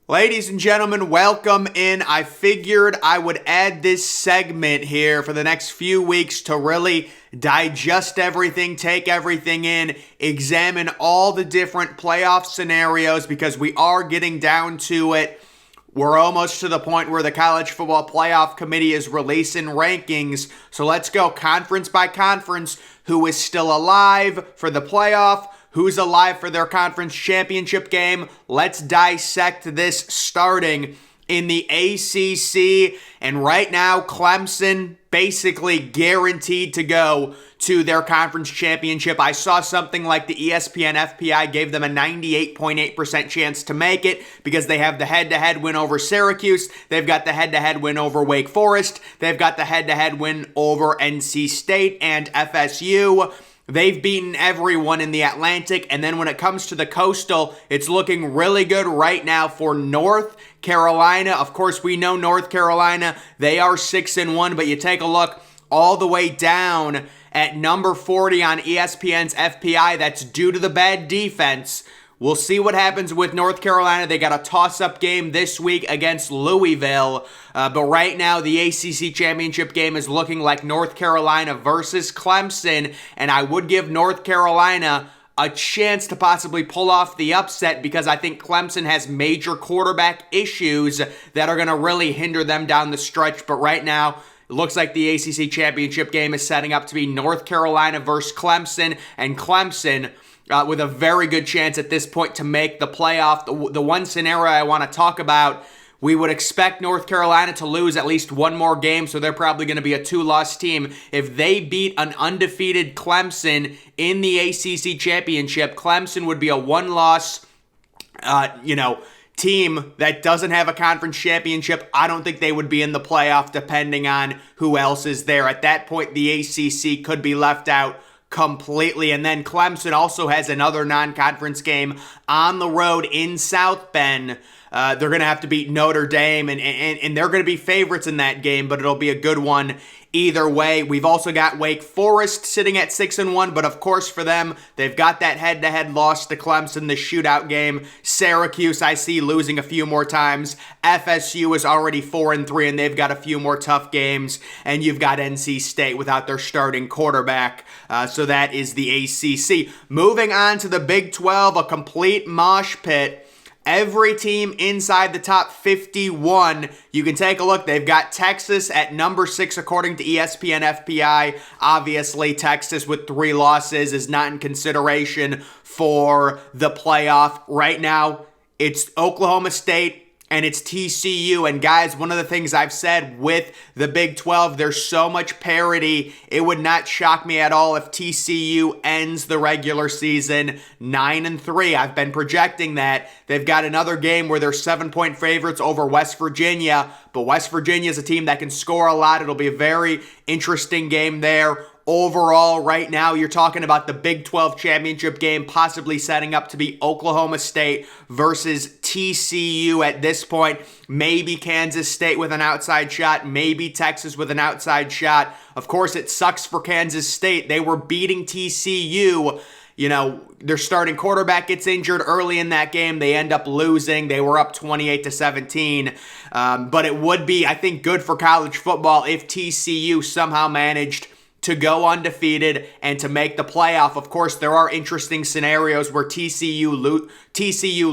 Ladies and gentlemen, welcome in. I figured I would add this segment here for the next few weeks to really digest everything, take everything in, examine all the different playoff scenarios because we are getting down to it. We're almost to the point where the College Football Playoff Committee is releasing rankings. So let's go conference by conference. Who is still alive for the playoff? Who's alive for their conference championship game? Let's dissect this starting in the ACC. And right now, Clemson basically guaranteed to go to their conference championship. I saw something like the ESPN FPI gave them a 98.8% chance to make it because they have the head-to-head win over Syracuse. They've got the head-to-head win over Wake Forest. They've got the head-to-head win over NC State and FSU. They've beaten everyone in the Atlantic, and then when it comes to the Coastal, it's looking really good right now for North Carolina. Of course, we know North Carolina, they are 6-1, but you take a look all the way down at number 40 on ESPN's FPI. That's due to the bad defense. We'll see what happens with North Carolina. They got a toss-up game this week against Louisville. But right now, the ACC championship game is looking like North Carolina versus Clemson. And I would give North Carolina a chance to possibly pull off the upset because I think Clemson has major quarterback issues that are going to really hinder them down the stretch. But right now, it looks like the ACC championship game is setting up to be North Carolina versus Clemson. And Clemson with a very good chance at this point to make the playoff. The one scenario I want to talk about, we would expect North Carolina to lose at least one more game, so they're probably going to be a 2-loss team. If they beat an undefeated Clemson in the ACC championship, Clemson would be a 1-loss, team that doesn't have a conference championship. I don't think they would be in the playoff depending on who else is there. At that point, the ACC could be left out completely. And then Clemson also has another non-conference game on the road in South Bend. They're going to have to beat Notre Dame, and they're going to be favorites in that game, but it'll be a good one either way. We've also got Wake Forest sitting at 6-1, but of course for them, they've got that head-to-head loss to Clemson, the shootout game. Syracuse, I see losing a few more times. FSU is already 4-3, and they've got a few more tough games. And you've got NC State without their starting quarterback. So that is the ACC. Moving on to the Big 12, a complete mosh pit. Every team inside the top 51, you can take a look. They've got Texas at number 6 according to ESPN FPI. Obviously, Texas with 3 losses is not in consideration for the playoff. Right now, it's Oklahoma State and it's TCU. And guys, one of the things I've said with the Big 12, there's so much parity. It would not shock me at all if TCU ends the regular season 9-3. I've been projecting that. They've got another game where they're 7-point favorites over West Virginia, but West Virginia is a team that can score a lot. It'll be a very interesting game there. Overall, right now, you're talking about the Big 12 championship game possibly setting up to be Oklahoma State versus TCU at this point. Maybe Kansas State with an outside shot. Maybe Texas with an outside shot. Of course, it sucks for Kansas State. They were beating TCU. You know, their starting quarterback gets injured early in that game. They end up losing. They were up 28-17. But it would be, I think, good for college football if TCU somehow managed to go undefeated and to make the playoff. Of course, there are interesting scenarios where TCU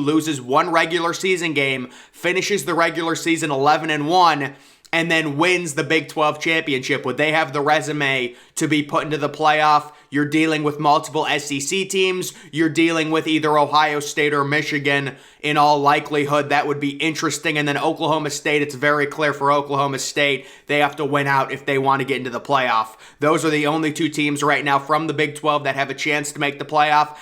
loses one regular season game, finishes the regular season 11-1, and then wins the Big 12 championship. Would they have the resume to be put into the playoff? You're dealing with multiple SEC teams. You're dealing with either Ohio State or Michigan. In all likelihood, that would be interesting. And then Oklahoma State, it's very clear for Oklahoma State. They have to win out if they want to get into the playoff. Those are the only 2 teams right now from the Big 12 that have a chance to make the playoff.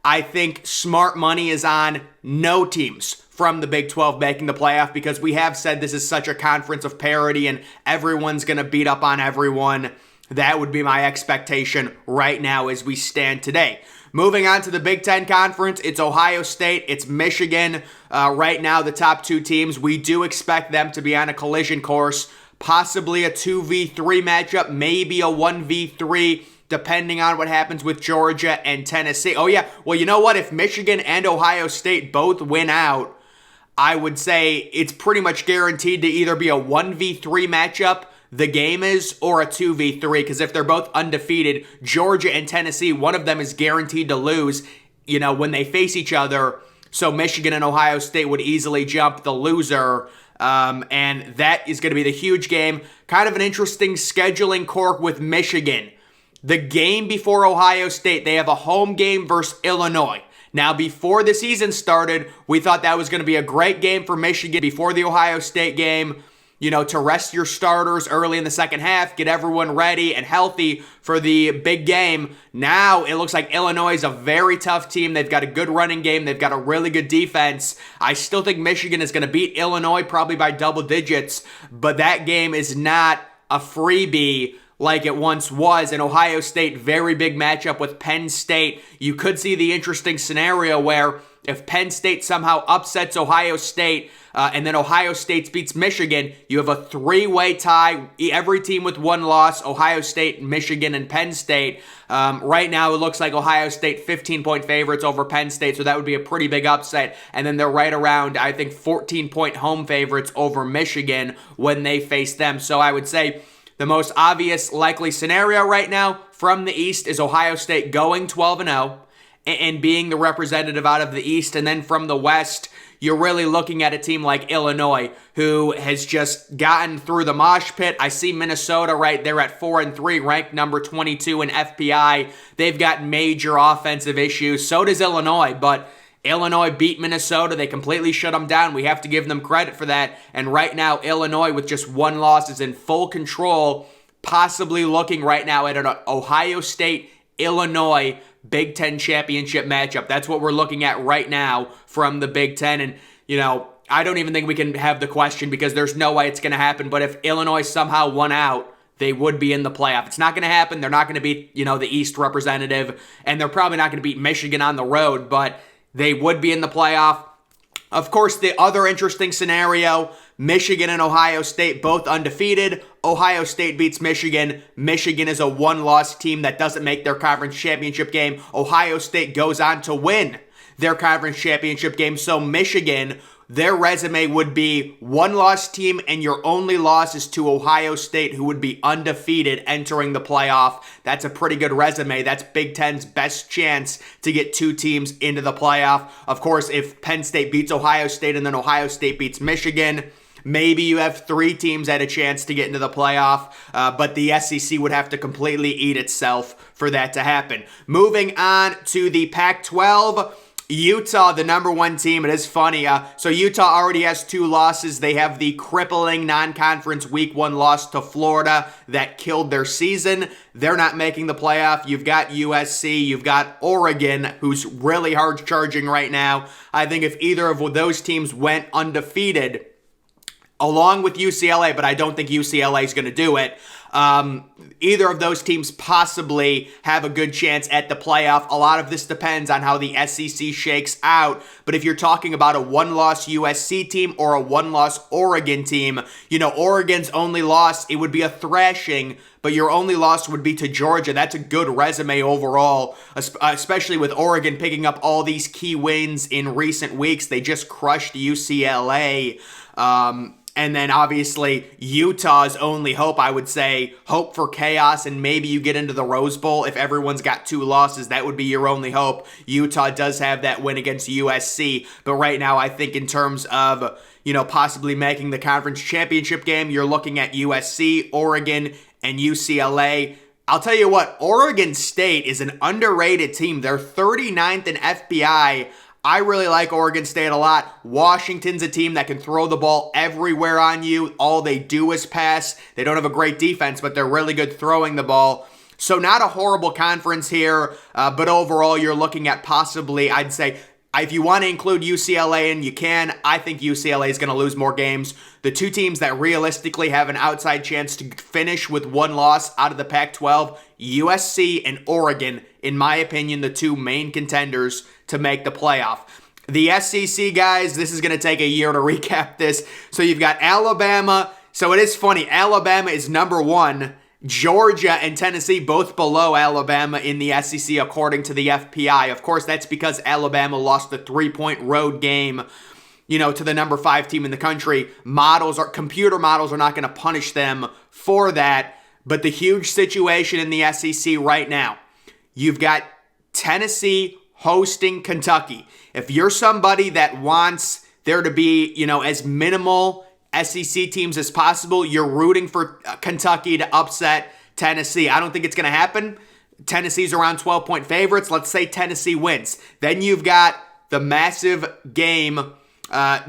I think smart money is on no teams from the Big 12 making the playoff because we have said this is such a conference of parity and everyone's going to beat up on everyone. That would be my expectation right now as we stand today. Moving on to the Big Ten Conference, it's Ohio State, it's Michigan. Right now, the top 2 teams, we do expect them to be on a collision course, possibly a 2v3 matchup, maybe a 1v3 depending on what happens with Georgia and Tennessee. Oh, yeah. Well, you know what? If Michigan and Ohio State both win out, I would say it's pretty much guaranteed to either be a 1v3 matchup, the game is, or a 2v3, because if they're both undefeated, Georgia and Tennessee, one of them is guaranteed to lose, when they face each other. So Michigan and Ohio State would easily jump the loser. And that is going to be the huge game. Kind of an interesting scheduling quirk with Michigan. The game before Ohio State, they have a home game versus Illinois. Now, before the season started, we thought that was going to be a great game for Michigan before the Ohio State game, to rest your starters early in the second half, get everyone ready and healthy for the big game. Now, it looks like Illinois is a very tough team. They've got a good running game. They've got a really good defense. I still think Michigan is going to beat Illinois probably by double digits, but that game is not a freebie like it once was. And Ohio State, very big matchup with Penn State. You could see the interesting scenario where if Penn State somehow upsets Ohio State and then Ohio State beats Michigan, you have a three-way tie. Every team with one loss, Ohio State, Michigan, and Penn State. Right now, it looks like Ohio State 15-point favorites over Penn State, so that would be a pretty big upset. And then they're right around, I think, 14-point home favorites over Michigan when they face them. So I would say the most obvious likely scenario right now from the East is Ohio State going 12-0 and being the representative out of the East. And then from the West, you're really looking at a team like Illinois, who has just gotten through the mosh pit. I see Minnesota right there at 4-3, ranked number 22 in FPI. They've got major offensive issues. So does Illinois, but Illinois beat Minnesota. They completely shut them down. We have to give them credit for that. And right now, Illinois, with just one loss, is in full control, possibly looking right now at an Ohio State-Illinois Big Ten championship matchup. That's what we're looking at right now from the Big Ten. And, I don't even think we can have the question because there's no way it's going to happen. But if Illinois somehow won out, they would be in the playoff. It's not going to happen. They're not going to beat, the East representative. And they're probably not going to beat Michigan on the road. But they would be in the playoff. Of course, the other interesting scenario, Michigan and Ohio State both undefeated. Ohio State beats Michigan. Michigan is a one-loss team that doesn't make their conference championship game. Ohio State goes on to win their conference championship game. So Michigan, their resume would be one-loss team, and your only loss is to Ohio State, who would be undefeated entering the playoff. That's a pretty good resume. That's Big Ten's best chance to get two teams into the playoff. Of course, if Penn State beats Ohio State and then Ohio State beats Michigan, maybe you have three teams at a chance to get into the playoff, but the SEC would have to completely eat itself for that to happen. Moving on to the Pac-12, Utah, the number one team. It is funny. So Utah already has two losses. They have the crippling non-conference week one loss to Florida that killed their season. They're not making the playoff. You've got USC. You've got Oregon, who's really hard charging right now. I think if either of those teams went undefeated, along with UCLA, but I don't think UCLA is going to do it. Either of those teams possibly have a good chance at the playoff. A lot of this depends on how the SEC shakes out. But if you're talking about a one-loss USC team or a one-loss Oregon team, Oregon's only loss, it would be a thrashing, but your only loss would be to Georgia. That's a good resume overall, especially with Oregon picking up all these key wins in recent weeks. They just crushed UCLA. And then obviously Utah's only hope, I would say, hope for chaos, and maybe you get into the Rose Bowl. If everyone's got two losses, that would be your only hope. Utah does have that win against USC, but right now I think in terms of, possibly making the conference championship game, you're looking at USC, Oregon, and UCLA. I'll tell you what, Oregon State is an underrated team. They're 39th in FPI. I really like Oregon State a lot. Washington's a team that can throw the ball everywhere on you. All they do is pass. They don't have a great defense, but they're really good throwing the ball. So not a horrible conference here, but overall you're looking at possibly, I'd say, if you want to include UCLA in, you can. I think UCLA is going to lose more games. The two teams that realistically have an outside chance to finish with one loss out of the Pac-12, USC and Oregon, in my opinion, the two main contenders to make the playoff. The SEC, guys, this is going to take a year to recap this. So you've got Alabama. So it is funny. Alabama is number one. Georgia and Tennessee both below Alabama in the SEC according to the FPI. Of course, that's because Alabama lost the 3-point road game, to the number 5 team in the country. Computer models are not going to punish them for that. But the huge situation in the SEC right now, you've got Tennessee hosting Kentucky. If you're somebody that wants there to be, as minimal SEC teams as possible, you're rooting for Kentucky to upset Tennessee. I don't think it's going to happen. Tennessee's around 12-point favorites. Let's say Tennessee wins. Then you've got the massive game,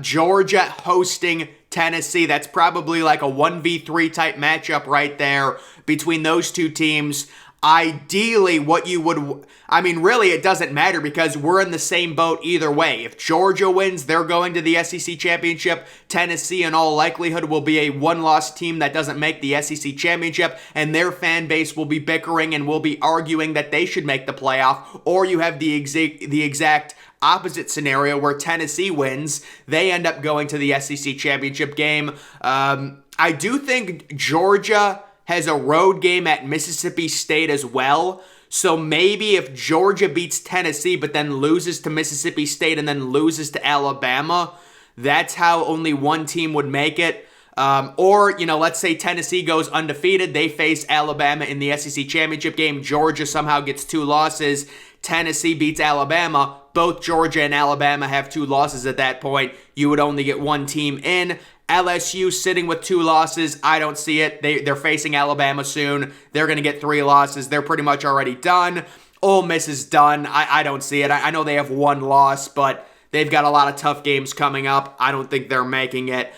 Georgia hosting Tennessee. That's probably like a 1v3 type matchup right there between those two teams. Ideally, really, it doesn't matter because we're in the same boat either way. If Georgia wins, they're going to the SEC championship. Tennessee, in all likelihood, will be a one-loss team that doesn't make the SEC championship, and their fan base will be bickering and will be arguing that they should make the playoff. Or you have the exact opposite scenario where Tennessee wins. They end up going to the SEC championship game. I do think Georgia has a road game at Mississippi State as well. So maybe if Georgia beats Tennessee but then loses to Mississippi State and then loses to Alabama, that's how only one team would make it. Or, let's say Tennessee goes undefeated. They face Alabama in the SEC championship game. Georgia somehow gets 2 losses. Tennessee beats Alabama. Both Georgia and Alabama have 2 losses at that point. You would only get one team in. LSU sitting with 2 losses. I don't see it. They're facing Alabama soon. They're going to get 3 losses. They're pretty much already done. Ole Miss is done. I don't see it. I know they have 1 loss, but they've got a lot of tough games coming up. I don't think they're making it.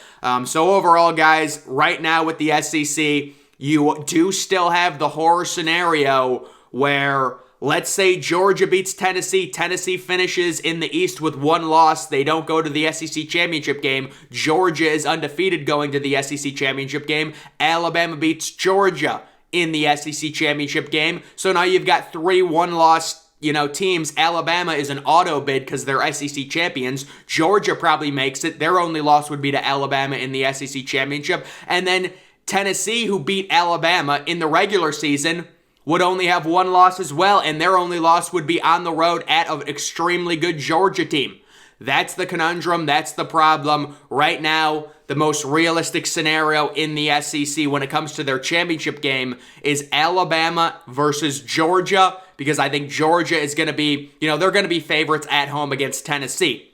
So overall, guys, right now with the SEC, you do still have the horror scenario where, let's say Georgia beats Tennessee. Tennessee finishes in the East with 1 loss. They don't go to the SEC championship game. Georgia is undefeated going to the SEC championship game. Alabama beats Georgia in the SEC championship game. So now you've got 3 one-loss teams. Alabama is an auto bid because they're SEC champions. Georgia probably makes it. Their only loss would be to Alabama in the SEC championship. And then Tennessee, who beat Alabama in the regular season, would only have 1 loss as well, and their only loss would be on the road at an extremely good Georgia team. That's the conundrum. That's the problem. Right now, the most realistic scenario in the SEC when it comes to their championship game is Alabama versus Georgia, because I think Georgia is going to be, they're going to be favorites at home against Tennessee.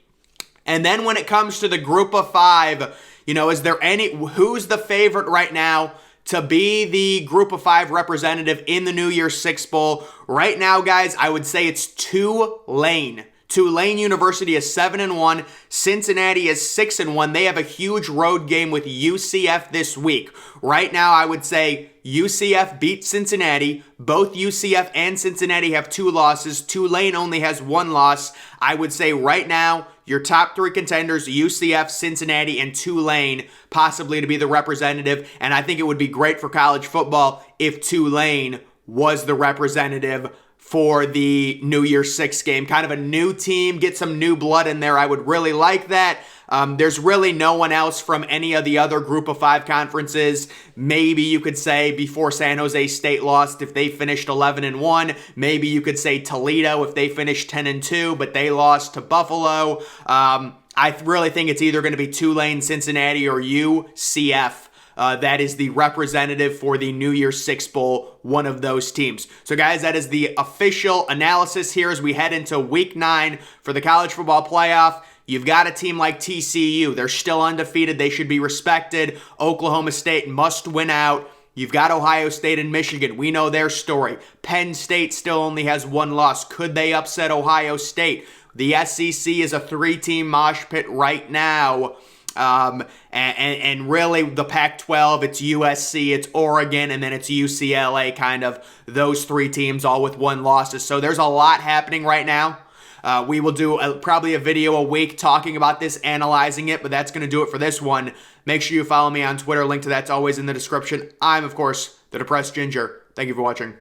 And then when it comes to the group of 5, who's the favorite right now to be the group of 5 representative in the New Year's Six Bowl? Right now, guys, I would say it's Tulane. Tulane University is 7-1. Cincinnati is 6-1. They have a huge road game with UCF this week. Right now, I would say UCF beat Cincinnati. Both UCF and Cincinnati have 2 losses. Tulane only has 1 loss. I would say right now, your top 3 contenders, UCF, Cincinnati, and Tulane, possibly to be the representative. And I think it would be great for college football if Tulane was the representative for the New Year's Six game. Kind of a new team, get some new blood in there. I would really like that. There's really no one else from any of the other group of 5 conferences. Maybe you could say before San Jose State lost, if they finished 11-1, maybe you could say Toledo if they finished 10-2, but they lost to Buffalo. I really think it's either going to be Tulane, Cincinnati, or UCF. That is the representative for the New Year's Six Bowl, one of those teams. So guys, that is the official analysis here as we head into week 9 for the college football playoff. You've got a team like TCU. They're still undefeated. They should be respected. Oklahoma State must win out. You've got Ohio State and Michigan. We know their story. Penn State still only has 1 loss. Could they upset Ohio State? The SEC is a 3-team mosh pit right now. And really the Pac-12, it's USC, it's Oregon, and then it's UCLA, kind of those 3 teams all with 1 losses. So there's a lot happening right now. We will do probably a video a week talking about this, analyzing it, but that's going to do it for this one. Make sure you follow me on Twitter. Link to that's always in the description. I'm, of course, the Depressed Ginger. Thank you for watching.